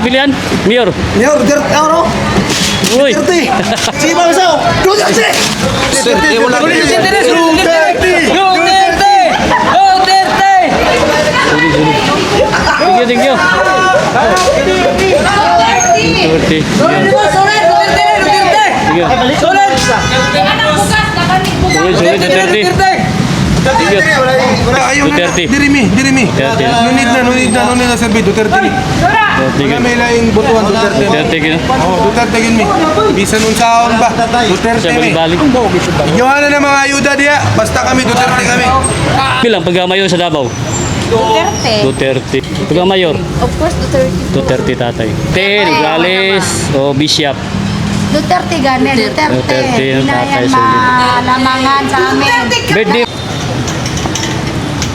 Pilihan? Mayor. Mayor, Aro. Uy. Duterte. Si Bangsaw. Duterte. Duterte. Wala Duterte. Thank you. Duterte. Sulit, Duterte. Duterte. Dirimi. Duterte. Nunid na serbi Duterte. Wala may laing butuan Duterte. Duterte gino. Oh, Duterte gin mi. Bisan nun saon ba? Duterte Siya mi. balik. Inyohan na ng mga ayuda diya. Basta kami Duterte kami. Bilang pagka-mayor sa Davao. Duterte. Pagka-mayor. Of course, Duterte. Duterte tatay. Nograles o Bishop. Duterte gani, Duterte. Duterte yung Hindi na tatay, yan solid. malamangan sa amin. Birthday.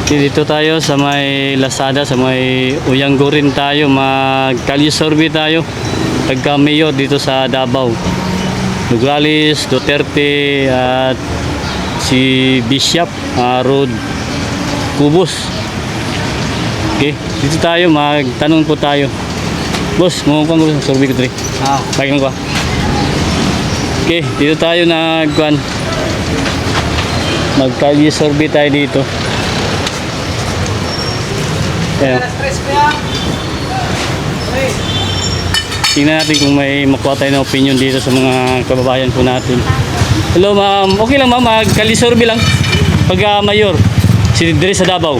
Dito tayo sa may Lazada, sa may Uyanggo rin tayo. Mag-kalisorbe tayo. Pagka-mayor dito sa Davao. Nograles, Duterte at si Bishop Rod Cubos. Okay, dito tayo. Magtanong po tayo. Boss, mukhang ko sorbe ko dito. Bagay ko. Okay, dito tayo mag-kalisorbe tayo dito. Ayan. Tingnan natin kung may makuha tayo ng opinion dito sa mga kababayan po natin. Hello ma'am, okay lang ma'am, magkalisorbe lang. Pagka mayor, si Dre sa Davao.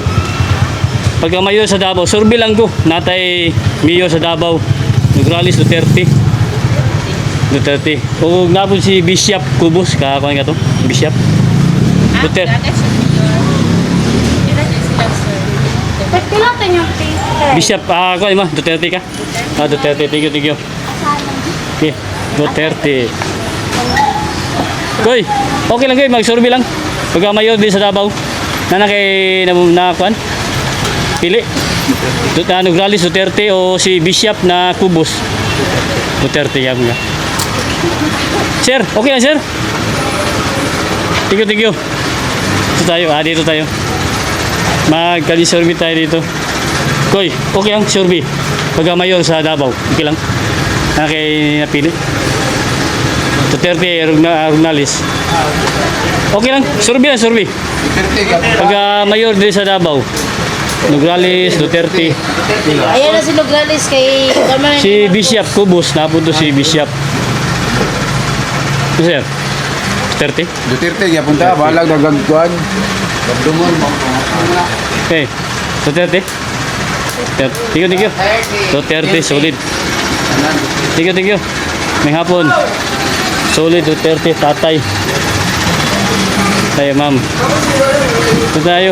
Pagka mayor sa Davao, sorbe lang ko. Natay mayor sa Davao, Nograles Duterte. O napon si Bishop Cubos, kakakuha nga to, Bishop. Duterte. Piloto niyo, please. Bishop, kuha mo, Duterte ka? Duterte, thank you. Okay, Duterte. Koy, okay lang kayo, magsurvey lang. Pagka mayor din sa Davao, nakakuan? Pili. Nograles Duterte o si Bishop na Cubos. Duterte yan nga. Sir, okay lang sir? Thank you. Dito tayo. Magkalisorbe tayo dito. Koy, okay lang, survey. Pagka mayor sa Davao, okay lang. Napili. Duterte, Ronales. Okay lang, survey. Duterte ka. Pagka mayor din sa Davao, Nograles, Duterte. Ayan na si Nograles kay... Si Bishop Cubos, napunto si Bishop. Sir, Duterte. Duterte kaya punta balag dagagkuan. Dumon mo. Okay, Duterte. Thank you. Duterte, solid. Thank you. May hapon. Solid, Duterte, tatay. Tayo, ma'am. Ito tayo.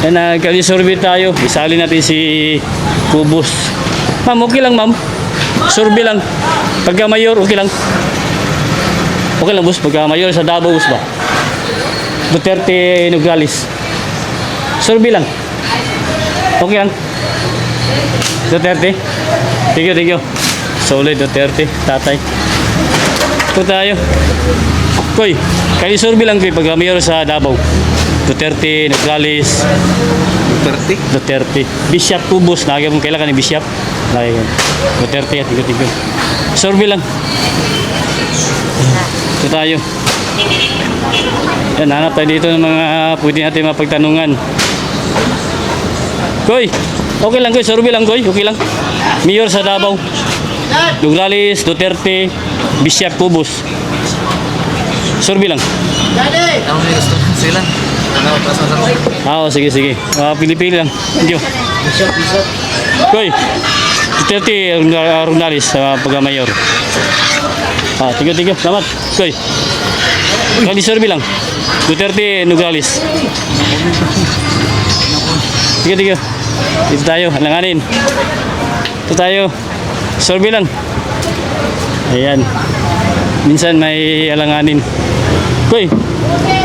Yan, nagkalisorbe tayo. Isali natin si Cubos. Ma'am, okay lang, ma'am. Sorbe lang. Pagka mayor, okay lang. Okay lang, boss. Pagka mayor sa Davao, boss ba? Duterte, Nograles. Sorbe lang. Okay lang. Duterte. Thank you. Solid, Duterte, tatay. Ito tayo. Koy, kalisorbe lang koy pagka mayor sa Davao. Duterte, Nograles. Duterte. Bishop Cubos. Nakagay mong kailangan ni Bishop. Duterte, thank you. Sorbe lang. Ito tayo. Yan, hanap tayo dito ng mga pwede natin mapagtanungan. Koy, okay lang koy. Sorbe lang koy. Okay lang. Mayor sa Davao. Nograles, Duterte, Bishop Cubos. Sorbe lang. Ano may gusto sila? Ano pa sa Sige. Pili-pili lang. Thank you. Koy, Duterte, Ronales sa pagka-mayor. Thank you. Salamat. Koy. Kalisorbe lang. Duterte, Nograles. Thank you. Dito tayo, alanganin. Ito tayo. Sorbe lang. Ayan. Minsan may alanganin. Koy,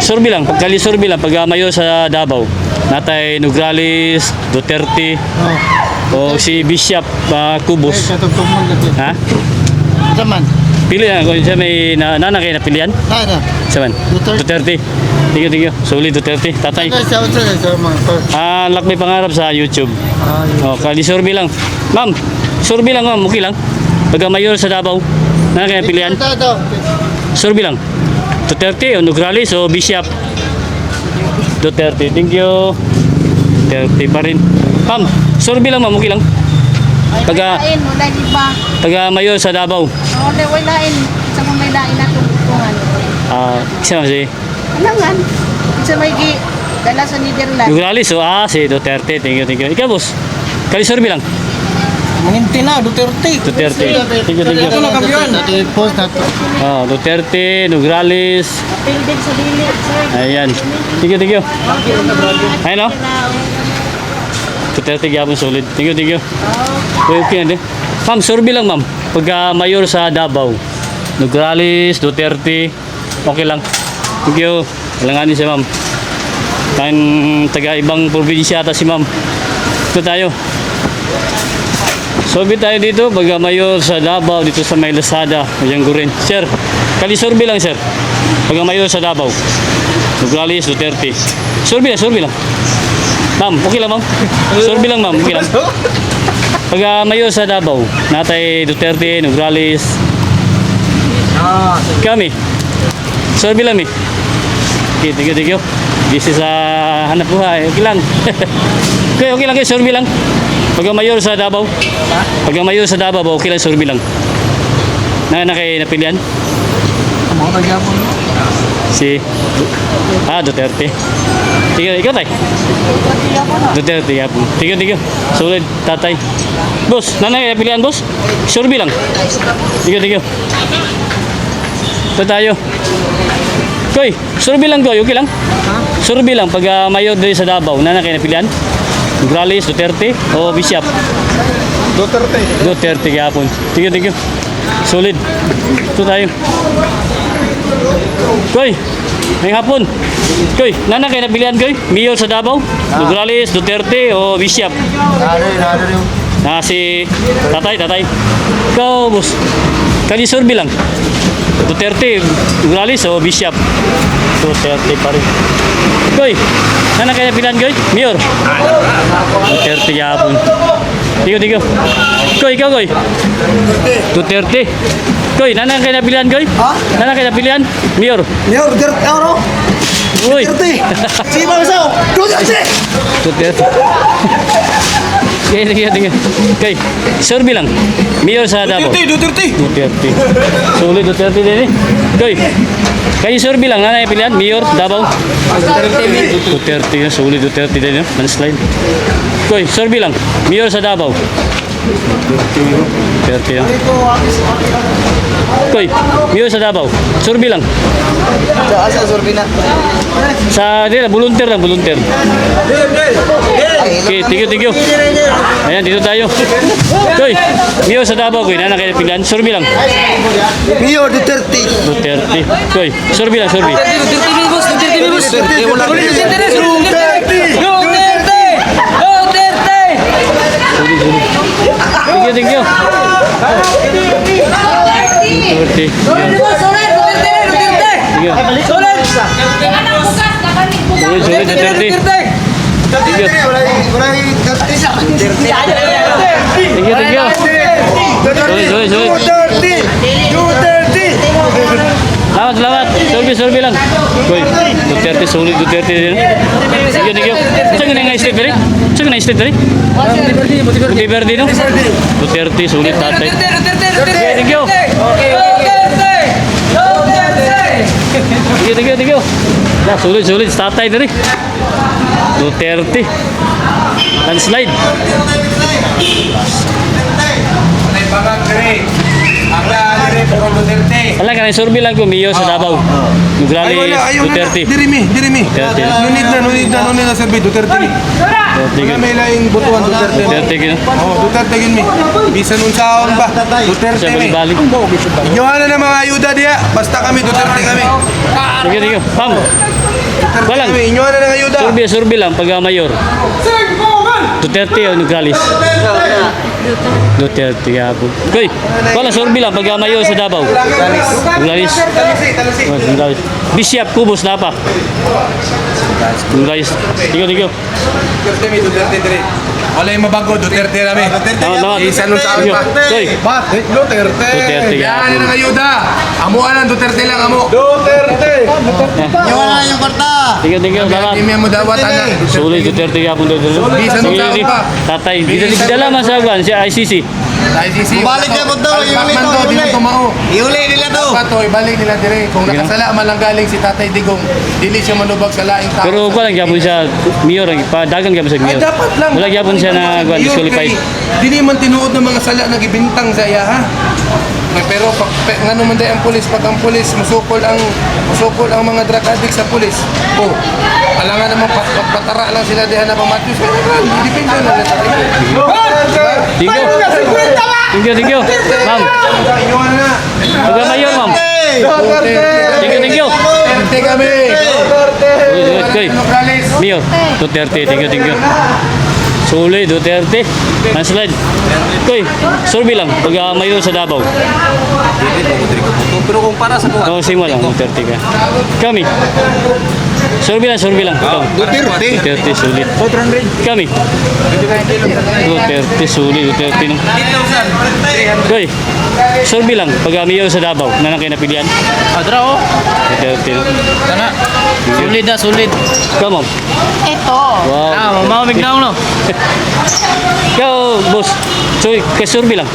sorbe lang. Pagkalisorbe lang. Pag mayor sa Davao. Natay Nograles, Duterte. O si Bishop Cubos. Ha? Zaman. Pili lang. Kung siya may nanakay na pilihan. Ano? Saman. Duterte. Duterte. Tingyo. Solid Duterte. Tatay. Lakmay pangarap sa YouTube. Kalisurvey lang. Ma'am, survey lang ma'am. Okay lang. Pagka mayor sa Davao. Na kaya pilihan? Survey lang. Duterte o Nograles o Bishop. Duterte. Thank you. Duterte pa rin. Ma'am, survey lang ma'am. Okay lang. Pagka Lain, wala di ba? mayor sa Davao. Wala lain. Sa mga may lain na tungtungan. Isa mo si Alangan. Sa may dala sa Netherlands. Nograles o si Duterte. Thank you. Ikaw boss. Kalisurvey lang. Manginti na, Duterte. Duterte. Thank you. Ito na kampiyon. Post na to. Duterte, Nograles. Building sa dili, sir. Ayan. Thank you. Ayun o. Duterte gyapon solid. Thank you. Okay na din. Ma'am, survey lang ma'am. Pagka mayor sa Davao. Nograles, Duterte. Okay lang. Thank you. Alanganin siya ma'am. Kan taga ibang probinsya ata si ma'am. Ito tayo. Survey tayo dito. Pagka mayor sa Davao. Dito sa may Lazada. Ayan gurin. Sir, kali-survey lang sir. Pagka mayor sa Davao. Nograles, Duterte. Survey lang. Ma'am, okay lang ma'am. Survey lang ma'am. Okay lang. Pagka mayor sa Davao. Natay Duterte, Nograles. Kami. Survey lang Okay, thank you. This is hanap buhay. Okay lang. Okay lang kayo. Survey lang. Pagka mayor sa Davao. Okay lang, survey lang. Na kayo napilihan? Si Duterte. Ikaw tay? Duterte yapon. Thank you. Solid tatay. Boss, nanay napilihan boss? Survey lang. Thank you. Ito tayo. Koy, survey lang koy, okay lang? Survey lang pag mayor dito sa Davao, nanay kayo napilihan? Nograles, Duterte o Bishop? Duterte yapon. Thank you. Solid. Ito tayo. Koy, may hapon. Koy, nana kayo napilihan koy? Mayor sa Davao? Nograles, Duterte o Bishop? Si tatay. Ikaw, boss. Kali-survey lang. Duterte, Nograles o Bishop? Duterte pa rin. Koy, nana kayo napilihan koy? Mayor? Duterte yapon. Tigo. Koy, ikaw koy? Duterte. Koy, nana kayo napilihan koy? Nana kayo napilihan? Mayor? Mayor, Duterte, Uy! Duterte. Si Bangsaw, Duterte. Duterte. Sige. Koy, survey lang. Mayor sa Davao. Duterte. Sulit Duterte din eh. Koy, kayo survey lang. Nana kayo pilihan? Mayor, Davao? Duterte. Sulit Duterte din eh. Landslide. Koy, survey lang. Mayor sa Davao. Duterte yan. Koy, Mayor sa Davao. Survey lang. Asa survey na. Sa volunteer. Okay, tigyo. Ayan, dito tayo. Koy, Mayor sa Davao, koy. Nana kayo pilihan? Survey lang. Mayor, Duterte. Duterte. Koy, survey lang. Tigyo. Duterte. Sulit Duterte. Tigyo. Sulit. Selamat. Survey lang. Koy, Duterte, sulit Duterte din. Tigyo. Saan nga na-state dari? Putih Verde no? Duterte, sulit tatay. Tigyo. Tigyo. Nah, sulit tatay dari. Duterte. Landslide. Wala ka na survey lang ko Mayor sa Davao. Nograles, Duterte. Dirimi. Nunid na survey Duterte. Wala may laing butuan Duterte. Duterte gino. Duterte gin mi. Bisan nun saon ba? Duterte Siya mi. balik. Iwanan na mga ayuda diya. Basta kami Duterte kami. Tigyo. Pam. Duterte Walang. kami. Iwanan na ng ayuda. Survey lang pag mayor. Duterte o Nograles. Duterte gapon. Koy, wala sorbi lang pag mayo sa Davao. Noglalis. Noglalis. Bishop Kubos na pa. Noglalis. Tigo. Duterte mi, Duterte dire. Wala yung mabago, Duterte rami. Tama. Isa nung sa amin pa. Koy, Bakit? Duterte. Duterte Yan gapon. ang ayuda. Amuan ang Duterte lang, amo. Duterte. Wala yung kwarta. Tigo, salamat. Hindi mo dawat, anak. Sulit Duterte gapon Duterte. Bisa nung tao pa. Tatay, dala man sa kwan, si ICC. ICC. Balik niya po to, iuli to, Pakman to, di iuli. na tumao. Iuli nila to. Pato, ibalik nila dire. Kung nakasala man lang galing si Tatay Digong, dili siya manubag sa laing tao. Pero ko lang gyapon siya mayor, dagang gyapon sa Ay, mayor. dapat lang. Wala gyapon siya na kwan Yun, disqualified. kay- Dili man tinuod ng mga sala na gibintang sa iya, ha? Pero ngano man day ang pulis, pag ang pulis musukol ang mga drug addict sa pulis. Oh, alangan naman patara lang sila diha na pamatyos. Depende na lang sa Thank you. Ma'am, pag mayor, ma'am. Thank you. Duterte kami. Koy, mayor, Duterte, thank you. Sulit, Duterte. Slide. Koy, survey lang, pag mayor sa Davao. Pero kung para sa buwan. Oo, simo lang, Duterte ka. Kami. Survey lang. Ikaw. Duterte, sulit. Kami. Duterte, sulit. Duterte, no? 8,000. Koy, survey lang, pag mayor sa Davao, na nang kinapilian. Adra oh. Duterte, no? Kana. Solid na, solid. Come on. Ito. Wow. Mamamig na no. Ikaw, boss. So, kay survey lang.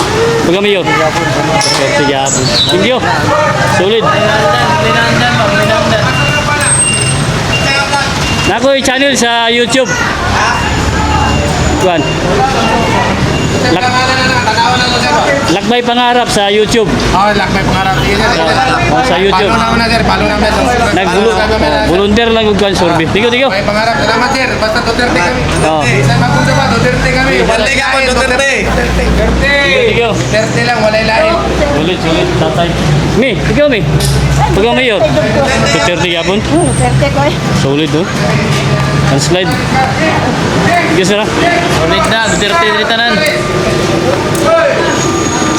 Pag mayor. Duterte, gapon. Thank you. Sulit. Linandan, ma'am, linandan. Nako channel sa YouTube. Kuan. Lakbay Pangarap sa YouTube. Oh, lakbay pangarap. Sa YouTube. Palo naman na, sir. Palo naman. Volunteer lang ug kuan survey. Tigo. May pangarap. Salamat, sir. Basta Duterte kami. Oh. Isa magpunta pa, Duterte kami. Balik ako, Duterte. Tigo. Duterte lang, walay lain. Sulit, tatay. Ikaw mi. Pag mayor. Duterte gapon. Duterte ko eh. Solid no. Ang slide. Sige sir. Solid na, Duterte diritanan.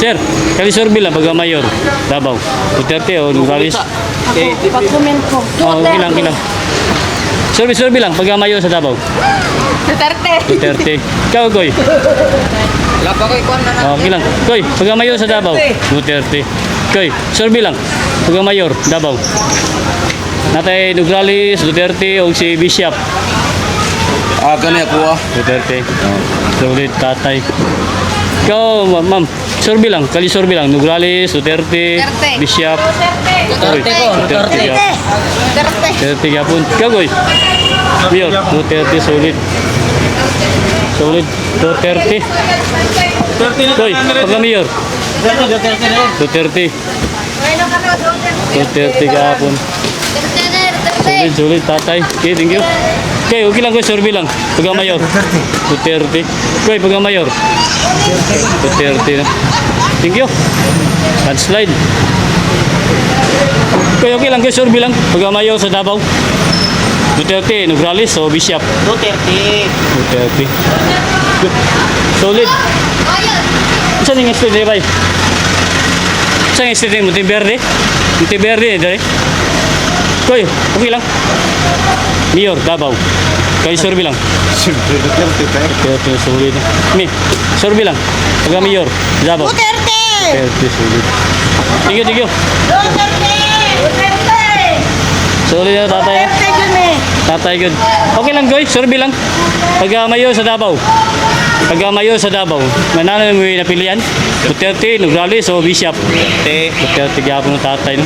Sir, kali survey lang pag mayor. Davao. Duterte o Nogales. Pag-comment ko. Oh, kilang. Survey lang pag mayor sa Davao. Duterte. Duterte. Ikaw, Goy. Wala pa ko'y kwan na na. Okay lang. Koy, pag mayor sa Davao. Duterte. Koy, survey lang. Pag mayor, Davao. Natay Nogales, Duterte o si Bishop. Kani ako Duterte. Sulit, tatay. Ikaw, ma'am. Survey lang. Kali survey lang. Nogales, Duterte, Duterte. Bishop. Duterte ko, Duterte. Duterte. Duterte yapon. Ikaw, Goy. Mayor, Duterte, sulit. Sulit, Duterte. Koy, pag mayor. Duterte na rin. Duterte. Bueno ka na, Duterte. Duterte gapon. Sulit, tatay. Okay, thank you. Okay, okay lang ko, survey lang. Pag mayor. Duterte. Okay, pag mayor. Duterte na. Thank you. Landslide. Okay lang ko, survey lang. Pag mayor sa Davao. Duterte, Nogales o Bishop. Duterte. Duterte. Good. Solid. Saan yung estate ba? Saan yung estate mo? Monteverde? Monteverde, dali. Koy, okay lang. Mayor, Davao. Kay survey lang. Duterte, solid. Survey lang. Pag Mayor, Davao. Duterte. Duterte, solid. Thank you. Duterte. Solid na tatay. Duterte yun eh. Tatay, good. Okay lang, Goy. Survey lang. Pag Mayor sa Davao. Pag mayor sa Davao, manalo mo yung napilian? Duterte, Nogales o Bishop? Duterte, gapon ng tatay. No?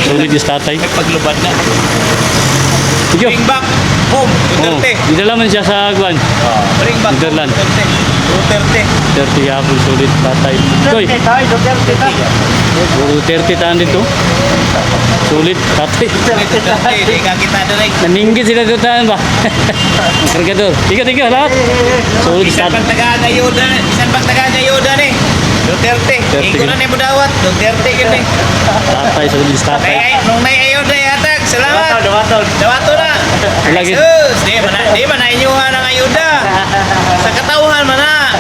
Solid yung tatay. Paglubad na. Sige. Bring back home, Duterte. Didala man siya sa Guan. Bring back home, Netherlands. Duterte. Duterte. Duterte, gapon, solid tatay. Koy, Duterte tayo. Duterte tahan dito. Sulit, tatay. Duterte, di ka kita doon. Naninggit sila dito tahan ba? Kargador. Tiga, lahat. Sulit, Isan tatay. bang taga-ayuda ni? Duterte. Duterte. Iko na ni mo dawat. Duterte yun eh. Tatay, sulit, tatay. Kaya nung nai-ayuda yatag. Salamat. Dawato na. Lagi. Sus, di man na inyuhan ang ayuda. Sa katauhan man na.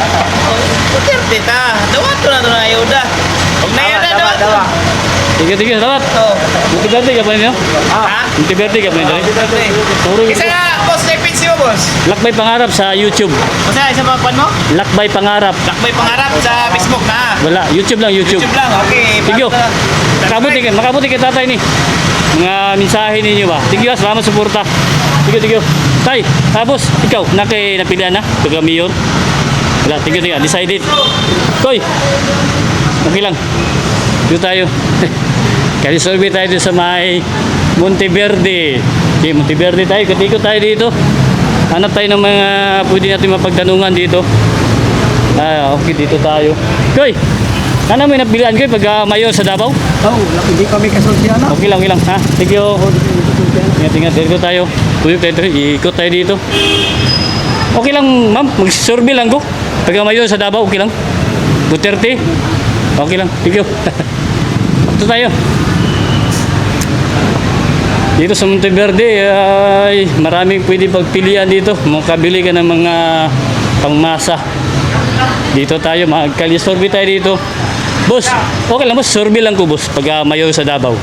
Duterte presidente ta. Dawat to na to na ayuda. Huwag na ayuda, dawat to. Tiga, salamat. Oh. Monteverde ka pa ninyo? Ha? Monteverde ka pa ninyo? Turo Isa nga, boss, na pizza mo, boss. Lakbay Pangarap sa YouTube. Basta, isa mga pan mo? Lakbay Pangarap. Lakbay pangarap sa Facebook na. Wala, YouTube lang, YouTube. YouTube lang, okay. Tigyo. Makabuti kay tatay ni. Mga mensahe ninyo ba? Tigyo, salamat suporta. Tigyo. Tay, tapos ikaw, napilihan na? Taga mayor? Wala, tigyo. Decided. Koy, okay lang. Dito tayo. Kali survey tayo dito sa may Monteverde. Okay, Monteverde tayo. Ikot tayo dito. Hanap tayo ng mga pwede natin mapagtanungan dito. Okay, dito tayo. Koy, ano may napilihan ko pag mayor sa Davao? Hindi kami kasultihan. Okay lang. Ha? Thank you. Ingat. Dito tayo. Ikot tayo dito. Okay lang, ma'am. Mag-survey lang ko. Pag mayor sa Davao, okay lang. Duterte. Okay lang. Thank you. Ito tayo. Dito sa Monteverde ay maraming pwede pagpilian dito. Makabili ka ng mga pangmasa. Dito tayo, mag-survey tayo dito. Boss, okay lang boss, survey lang ko boss pag mayor sa Davao.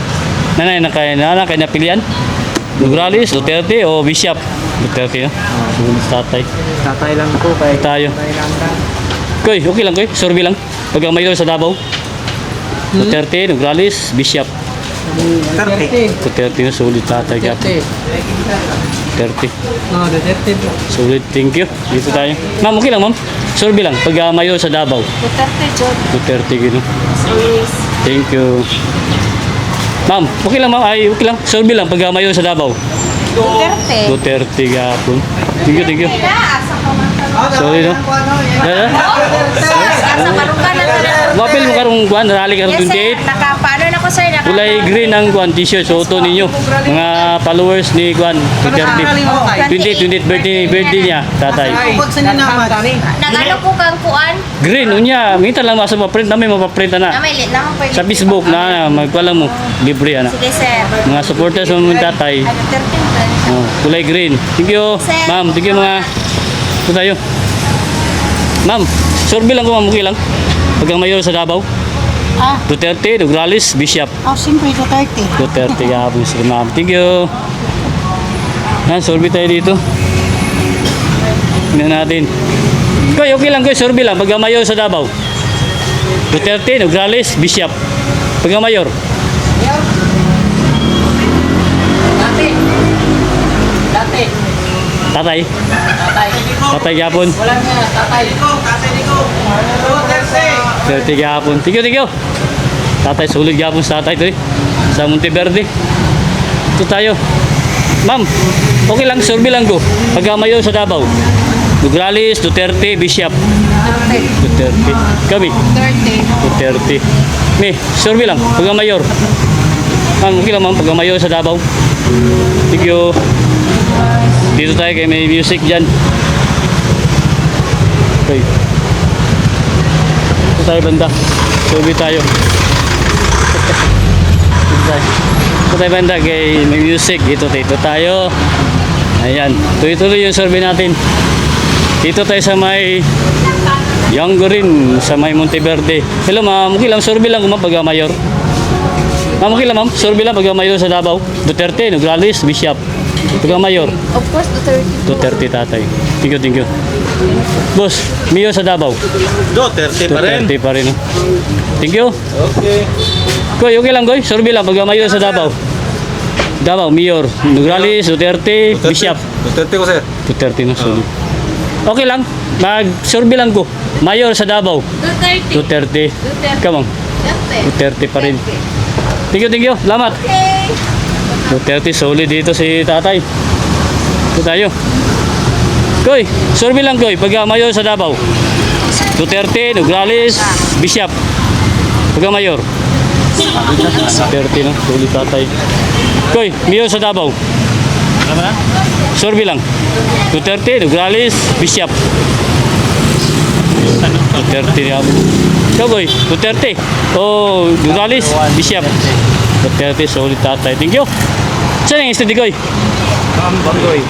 Nanay kaya napilian? Nograles, Duterte o Bishop? Duterte na. Tatay. Tatay lang po kay Tayo. Koy, okay lang koy, survey lang. Pag mayor sa Davao. Duterte, Nograles, Bishop. Duterte na sulit tatay ka. Duterte. Duterte po. Sulit, thank you. Dito tayo. Ma'am, okay lang ma'am. Survey lang pag mayor sa Davao. Duterte, John. Duterte gino. Sis. Thank you. Ma'am, okay lang ma'am. Ay, okay lang. Survey lang pag mayor sa Davao. Duterte. Duterte gapon. Thank you. Asa ka man ka. Sorry no. Asa marukan na talaga. Mapil mo karong kuan, rally karong Yes, sir. 28. Paano na ko, sir? Kulay green ang kuan t-shirt. Suoto ninyo. Mga followers ni kuan Duterte. 28 birthday niya, tatay. Pag sa ninaman. Nagano po kang kuan? Green unya, minta lang masa pa-print namin mapaprint na. Na may lit naman pwede. Sa Facebook na magpala mo libre ana. Sige, sir. Mga supporters mo mga tatay. Duterte. Oh, kulay green. Thank you. Ma'am, thank you mga. Ito tayo. Ma'am, survey lang ko ma'am, okay lang. Pag ang mayor sa Davao. Duterte, Nograles, Bishop. Siyempre, Duterte. Duterte gabon sila ma'am. Thank you. Yan, survey tayo dito. Tingnan natin. Koy, okay lang koy, survey lang. Pag ang mayor sa Davao. Duterte, Nograles, Bishop. Pag ang mayor. Dati. Tatay. Tatay gapon. Wala nga, tatay. Duterte gapon. Thank you. Tatay, sulit gapon sa tatay to eh. Sa Monteverde. Ito tayo. Ma'am, okay lang, survey lang ko. Pag mayor sa Davao. Nograles, Duterte, Bishop. Duterte. Kami. Duterte. Me, survey lang. Pag mayor. Ma'am, okay lang ma'am. Pag mayor sa Davao. Thank you. Dito tayo kay may music dyan. Okay. Ito tayo banda. Survey tayo. Ito tayo banda kay may music. Dito tayo. Ayan. Tuloy-tuloy yung survey natin. Dito tayo sa may Yanggorin, sa may Monteverde. Hello ma'am, okay lang. Survey lang ma'am pag mayor. Ma'am, okay lang ma'am. Survey lang pag mayor sa Davao. Duterte, Nograles, Bishop. Pag mayor. Of course, Duterte. Duterte tatay. Thank you. Boss, mayor sa Davao. Duterte Duterte pa rin. Thank you. Okay. Koy, okay lang koy. Survey lang pag mayor sa Davao. Davao, mayor. Nograles, Duterte, Bishop. Duterte ko, sir. Duterte na sulit. Okay lang. Mag-survey lang ko. Mayor sa Davao. Duterte. Duterte. Come on. Duterte pa rin. Thank you. Salamat. Okay. Duterte, solid dito si tatay. Ito tayo. Koy, survey lang koy. Pag mayor sa Davao. Duterte, Nograles, Bishop. Pag mayor. Duterte no, solid tatay. Koy, mayor sa Davao. Survey lang. Duterte, Nograles, Bishop. Duterte niya. Ikaw koy, Duterte. Oh, Nograles, Bishop. Duterte, solid tatay. Thank you. Saan yung study koy?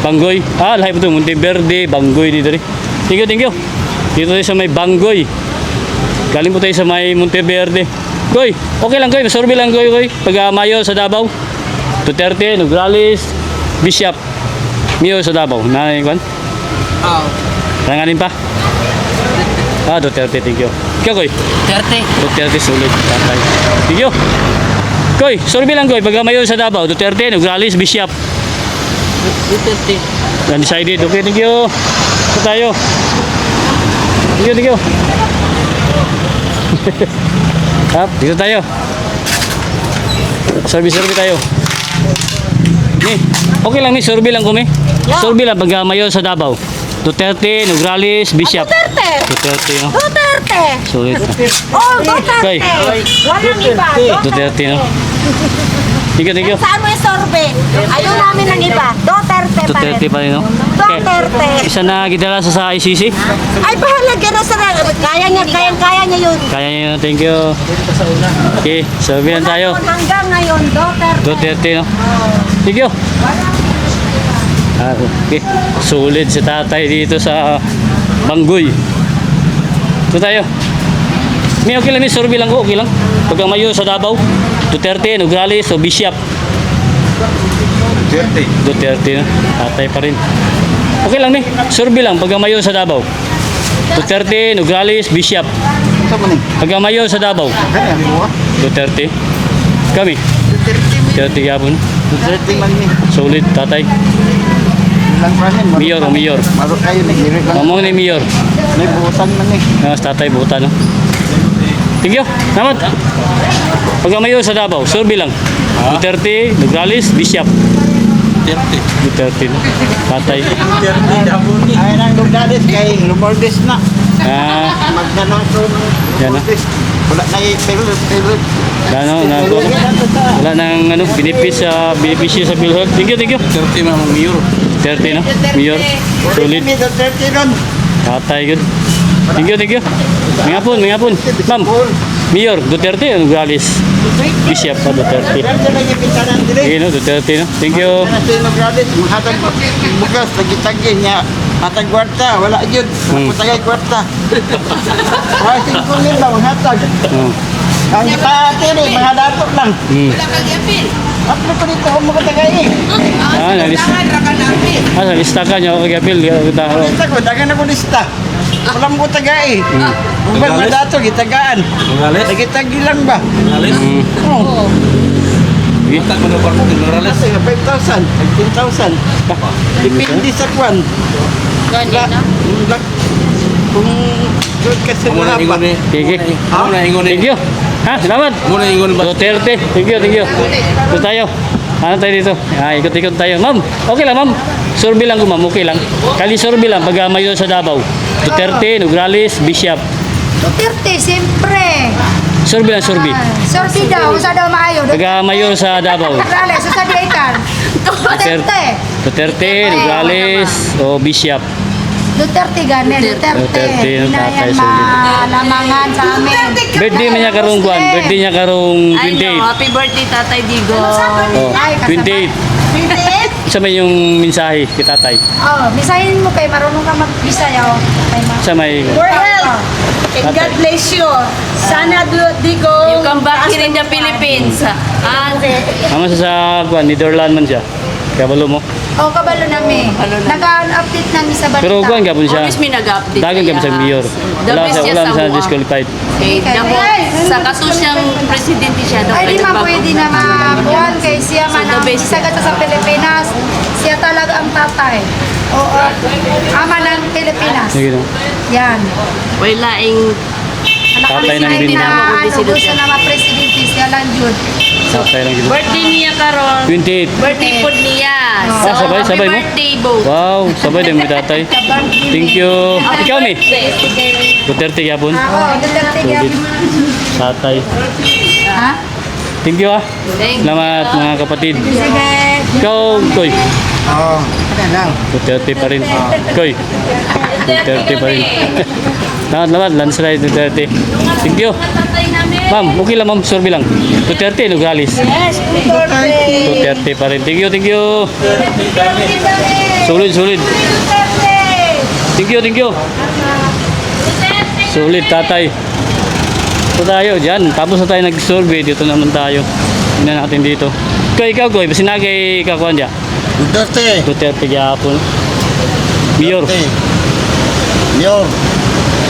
Banggoy. Lahat po ito. Monteverde, Banggoy dito rin. Thank you. Dito tayo sa may Banggoy. Galing po tayo sa may Monteverde. Koy, okay lang Koy, masurvey lang Koy. Pag Mayo sa Davao. Duterte, Nograles, Bishop. Mayo sa Davao. Nanay kwan? Oo. Ranganin pa? Duterte, thank you. Ikaw Koy? 30. Duterte, sulit. Tatay. Thank you. Koy, survey lang Koy. Pag Mayo sa Davao. Duterte, Nograles, Bishop. Duterte. Undecided. Okay, thank you. Ito tayo. Thank you. Dito tayo. Survey tayo. Ni, okay lang ni, survey lang kami. Survey lang pag Mayo sa Davao. Duterte, Nograles, Bishop. Duterte, no? Duterte! Sulit. Oh, Duterte! Kay. Walang iba. Duterte, no? Thank you. Saan mo yung sorbe? Ayaw namin ng iba. Duterte pa Duterte rin. pa rin, no? Okay. Duterte. Isa na gidala sa ICC. Ay, bahala na sa kaya niya yun. Kaya niya yun. Thank you. Okay, survey lang tayo. Hanggang ngayon, Duterte. Duterte, no? Thank you. Okay. Sulit si tatay dito sa Banggoy. Ito tayo. May okay lang, may survey lang ko. Okay lang. Pag Mayo sa Davao. Duterte, Nograles, o Bishop. Duterte, no? Tatay pa rin. Okay lang, survey lang. Pag Mayo sa Davao. Duterte, Nograles, Bishop. Pag Mayo sa Davao. Duterte. Kami. Duterte yapon. Duterte man ni. Sulit, tatay. Lang pranin. Mayor o mayor. Maro kayo ni. Diri lang. Mamong ni mayor. May buutan man ni. Tatay, buta, no? Thank you. Salamat. Pag Mayo sa Davao, survey lang. Duterte, Nograles, Bishop. Duterte, no? Tatay. Duterte dabon ni. Ay nang Nograles kay Lumordes na. Magdano to ng Yan, no? Lumordes. Wala na favorite. Wala nang benefits sa PhilHealth. Thank you. Duterte mga mayor. Duterte, no? Mayor. Sulit. Duterte nun. Tatay, good. Thank you. May hapon. Ma'am, Mayor, Duterte, Nograles. Bishop pa, Duterte. Duterte lagi pintanan diri. No? Duterte, no? Thank you. Kana sa Nograles, maghatag bukas lagi niya. Hatag kwarta, wala jud. Putagay kwarta. Wala singkulin ba maghatag. Ang ipahati ni mga dato lang. At ko dito kung makatagay eh. Lista ka niya, kagapil. Lista ko, dagan ako lista. Walang ko tagay. Kung ba mga dato, gitagaan. Nagitagi lang ba? Oo. Kita ko na parang Nograles. Kasi 5,000, 15,000. Depende sa kwan. Kung doon kasi Muna mahaba. ingon ni. Sige. Muna ingon ni. Thank you. Salamat. Muna ingon ba? Duterte. Thank you. Ito tayo. Ano tayo dito? Ikot-ikot tayo. Ma'am, okay lang ma'am. Survey lang ko ma'am, okay lang. Kali survey lang pag Mayo sa Davao. Duterte, Nograles, Bishop. Duterte, siyempre. Survey lang, survey. Sorti daw, sa daw maayo. Pag Mayo sa Davao. Nograles, sa diaitan. Duterte. Duterte, Nograles, o Bishop. Duterte gani, Duterte. Tatay, Hinayan sulit. malamangan sa amin. Birthday man niya karong kwan. Birthday niya karong 28. Happy birthday, Tatay Digo. Oh, 28. 28? Isa may yung mensahe kay tatay. Oh, bisahin mo kay marunong ka mag-bisaya oh. Kay Isa may... For health. And God bless you. Sana Digo. You come back here in the Philippines. Ama sa kwan, Netherlands man siya. Kaya balo mo. Oh, kabalo namin. Nag-update namin sa balita. Pero kwan gapon siya. Always may nag-update. Dagan gapon sa mayor. Wala sa disqualified. Sa kasusyang presidente siya. Ay, di man pwede na mabuhan kay siya man ang isagat sa Pilipinas. Siya talaga ang tatay. Oo, ama ng Pilipinas. Sige no. Yan. Wala ing Tatay ng Ay, Binay. na ano, gusto na ma-presidente siya lang yun. Tatay lang dito. birthday niya karon. 28. Birthday po niya. So, sabay happy mo? birthday, Bo. Wow, sabay din mo tatay. Thank you. Ikaw mi. Duterte yapon. Oo, Duterte yan. Tatay. Ha? Thank you ah. Thank you. Salamat mga kapatid. Sige. Ikaw, Koy. Oo, ano lang. Duterte pa rin. Koy. Duterte pa rin. Lahat, landslide Duterte. Thank you. Ma'am, okay lang ma'am, survey lang. Duterte, Nograles. Yes, Duterte. Duterte pa rin. Thank you. Sulit. Duterte. Thank you. Sulit, tatay. Ito tayo dyan. Tapos na tayo nag-survey. Dito naman tayo. Tingnan natin dito. Ikaw, Goy. Sinagay kakuan dyan. Duterte. Duterte gyapon. Mayor. Mayor.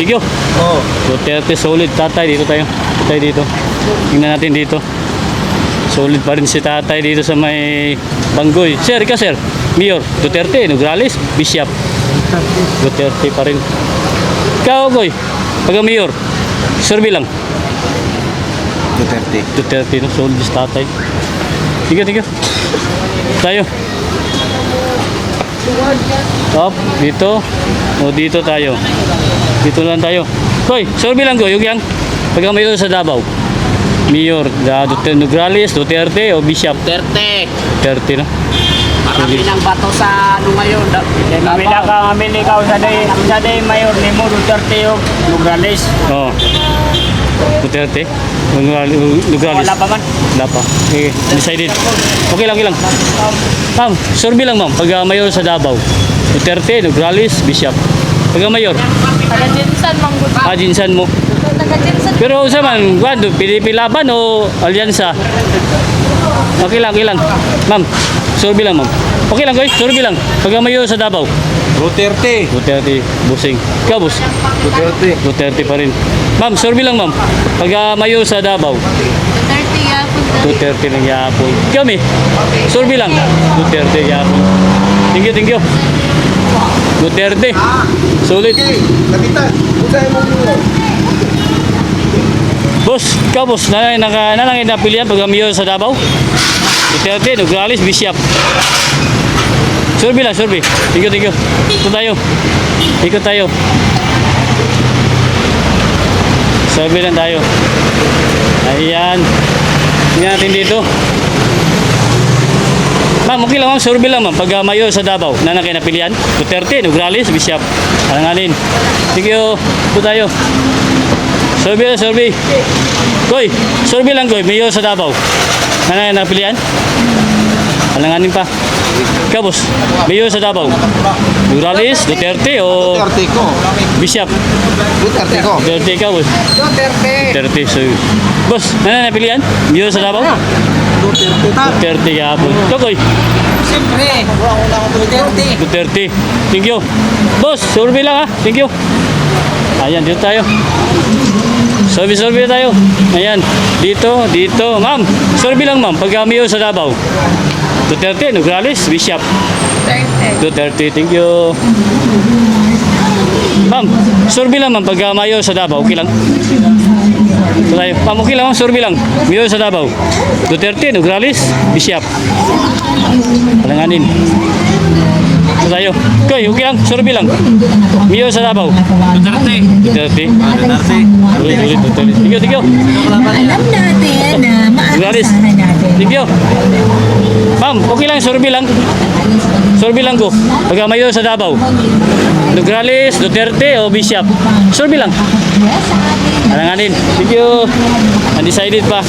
Sige. Oh. Duterte solid. Tatay dito tayo. Tatay dito. Tingnan natin dito. Solid pa rin si tatay dito sa may Banggoy. Sir, ikaw sir. Mayor. Duterte. Nograles. Bishop. Duterte pa rin. Ikaw, Goy. Pagka mayor. Survey lang. Duterte. Duterte. No? Solid si tatay. Tiga. Tayo. Top, dito. O dito tayo. Dito lang tayo. Koy, survey lang ko, yung yang. Pagka mayor sa Davao. Mayor, Duterte, Nograles, Duterte o Bishop? Duterte, no? Marami ng bato sa ano ngayon. Mamila ka, ikaw sa day mayor ni mo, Duterte yung Nograles. Oo. Duterte? Nograles? Wala pa man. Wala pa. Okay, decided. Okay lang. Ma'am, survey lang ma'am. Pag mayor sa Davao. Duterte, Nograles, Bishop. Pag mayor. Taga-Jinsan, Manggut. Jinsan mo. Taga-Jinsan. Pero sa man, pilipilaban o alyansa? Okay lang. Ma'am, survey lang ma'am. Okay lang guys, survey lang. Pag mayor sa Davao. Duterte. Duterte, busing. Ikaw, boss? Duterte. Duterte pa rin. Ma'am, survey lang ma'am. Pag mayor sa Davao. 30 yapon. Duterte ng yapon. Ikaw, mi? Survey lang. Duterte yapon. Thank you. Duterte. Sulit. Kapitan. Usahay mo muna. Boss, ikaw boss, nanangin na pilihan pag mayor sa Davao? Duterte, Nograles, Bishop. Survey lang. Thank you. Ikot tayo. Survey lang tayo. Ayan. Tingnan natin dito. Ma'am, okay lang ma'am. Survey lang ma'am. Pag mayor sa Davao, nanangin na pilihan? Duterte, Nograles, Bishop. Alanganin. Thank you. Ito tayo. Survey. Koy, survey lang koy. Mayor sa Davao. Nanangin na pilihan? Alanganin pa. Ikaw, boss. Mayor sa Davao. Nograles, Duterte o Duterte ko. Bishop? Duterte ko. Duterte ikaw, boss. Duterte. So, boss, nananapilian? Mayor sa Davao? Duterte ka po. Ikaw, koy. Siyempre, Duterte. Duterte. Thank you. Boss, survey lang ha. Thank you. Ayan, dito tayo. Survey tayo. Ayan. Dito. Ma'am, survey lang ma'am. Pag mayor sa Davao. Duterte, Nograles, Bishop. Duterte, thank you. Ma'am, survey lang ma'am. Pag mayor sa Davao, okay lang? Ito tayo. Ma'am, okay lang ma'am. Survey lang. Mayor sa Davao. Duterte, Nograles, Bishop. Palanganin. Ito tayo. Okay lang. Survey lang. Mayor sa Davao. Duterte. Ulit. Thank you. Alam natin na maaasahan natin. Thank you. Ma'am, okay lang, survey lang. Survey lang ko. Pag mayor sa Davao. Nograles, Duterte o Bishop. Survey lang. Alanganin. Thank you. Undecided pa.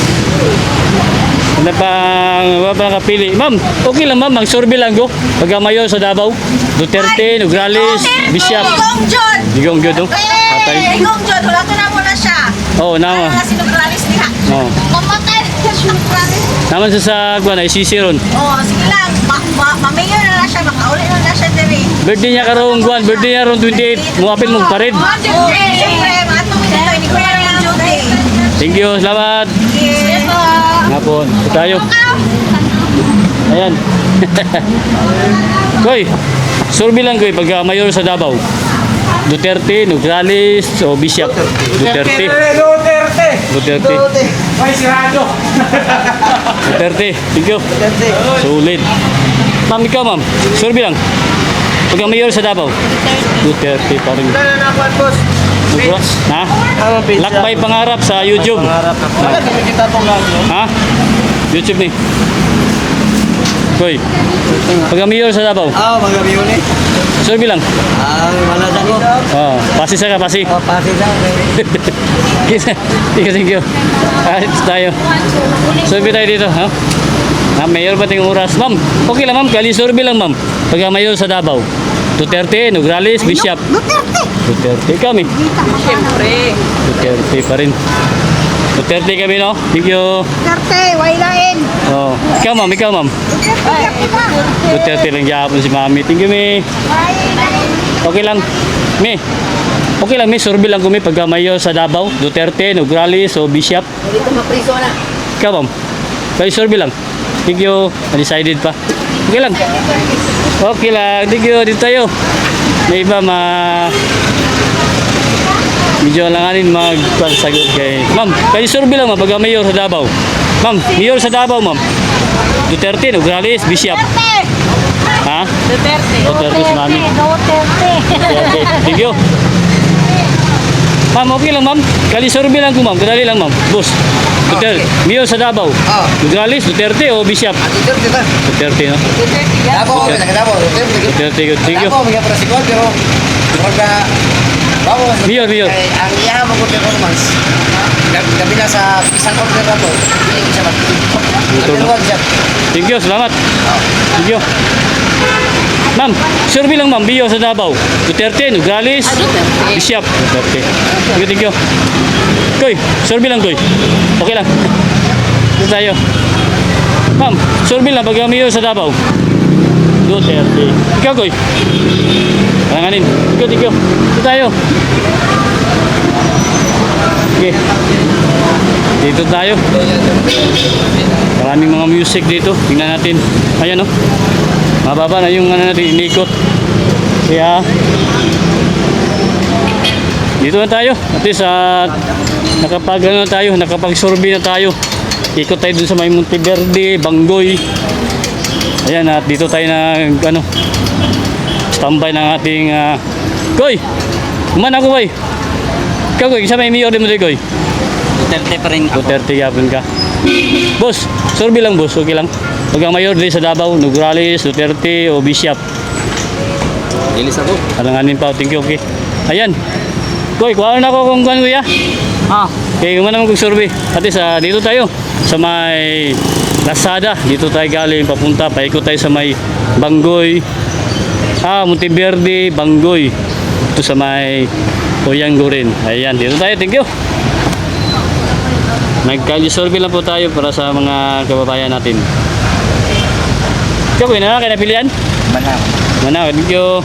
Wala pa nakapili. Ma'am, okay lang ma'am, mag-survey lang ko. Pag mayor sa Davao. Duterte, Nograles, Bishop. Igong John! Digong gyud no? Patay. Igong John, wala ko na muna siya. Oo, nama. Wala si Nograles niya. Oo. Mamatay na si Nograles. Naman sa kuan ay sisi ron. Oo, sige lang. Ma-mayor na siya, makauli na siya diri. Birthday niya karong kuan, birthday niya karong 28. Muapil mong pared. Oo, siyempre, matong ito, hindi ko na yung duty. Thank you, salamat. Yes, po. Ngapon, tayo. Ayan. Koy, survey lang koy pag mayor sa Davao. Duterte, Nograles o Bishop? Duterte. Ay, sirado. Duterte. Thank you. Sulit. Ma'am, ikaw ma'am. Survey lang. Pag mayor sa Davao. Duterte pa rin. Ha? Lakbay Pangarap sa YouTube. Ha? YouTube ni. Koy. Pag mayor sa Davao. Magabi yun eh. Survey lang. Wala ako. Oh, pasi sa ka, pasi. Pati lang. Thank you. Kahit tayo. Survey tayo dito, ha? Mayor ba ting oras? Ma'am, okay lang ma'am. Kali survey lang ma'am. Pag mayor sa Davao. Duterte, Nograles, Bishop. Duterte kami. Siyempre. Duterte pa rin. Duterte kami, no? Thank you. Duterte, wailain. Oh. Ikaw, ma'am. Duterte lang yapon si Mami. Thank you, Mi. Okay lang. Mi. Okay lang, Mi. Survey lang kami pagka mayor sa Davao. Duterte, Nograles, o Bishop. Dito mapriso na. Ikaw, ma'am. Kayo survey lang. Thank you. Undecided pa. Okay lang. Okay lang. Thank you. Dito tayo. May iba medyo alanganin magsagot kay ma'am. Kayo survey lang, ma'am. Pagka mayor sa Davao. Ma'am, mayor sa Davao, ma'am. Duterte, Nograles, Bishop. Ha? Duterte si Mami. Duterte. Thank you. Ma'am, okay lang, ma'am. Kali survey lang ko, ma'am. Kadali lang, ma'am. Boss. Duterte. Mayor sa Davao. Nograles, Duterte o Bishop? Duterte, no? Davao, Davao. Duterte, good. Thank you. Davao, may kaprasikon, pero kumbaga, bago Mayor. ang iya mo good performance. Gabi na sa isang order na to, hindi ko siya mag- Thank you, salamat. Thank you. Ma'am, survey lang, ma'am. Mayor sa Davao. Duterte, Nograles, Bishop. Duterte. Thank you. Koy, survey lang, Koy. Okay lang. Dito tayo. Ma'am, survey lang. Pag mayor sa Davao. Duterte. Ikaw, Koy. Palanganin. Thank you. Dito tayo. Okay. Dito tayo. Maraming mga music dito. Tingnan natin. Ayan, no? Mababa na yung natin, inikot. Kaya, dito na tayo. At least, nakapag-survey na tayo. Ikot tayo dun sa may Monteverde, Banggoy. Ayan, at dito tayo standby ng ating, Koy! Kuman ako, Koy! Ikaw, Koy, isa may mayor din mo dito, Koy. Duterte pa rin ako. Duterte yapon ka. Boss, survey lang, boss. Okay lang. Pag ang mayor din sa Davao, Nograles, Duterte o Bishop. Ilis ako. Alanganin pa. Thank you, okay. Ayan. Koy, kuha na ako kung kuhan, kuya. Okay, kumana naman kong survey. At least, dito tayo sa may Lazada. Dito tayo galing papunta. Paikot tayo sa may Banggoy. Monteverde, Banggoy. Ito sa may Uyanggo rin. Ayan, dito tayo. Thank you. Nagka-survey lang po tayo para sa mga kababayan natin. Ikaw, kuya, na napilian? Mana. Thank you.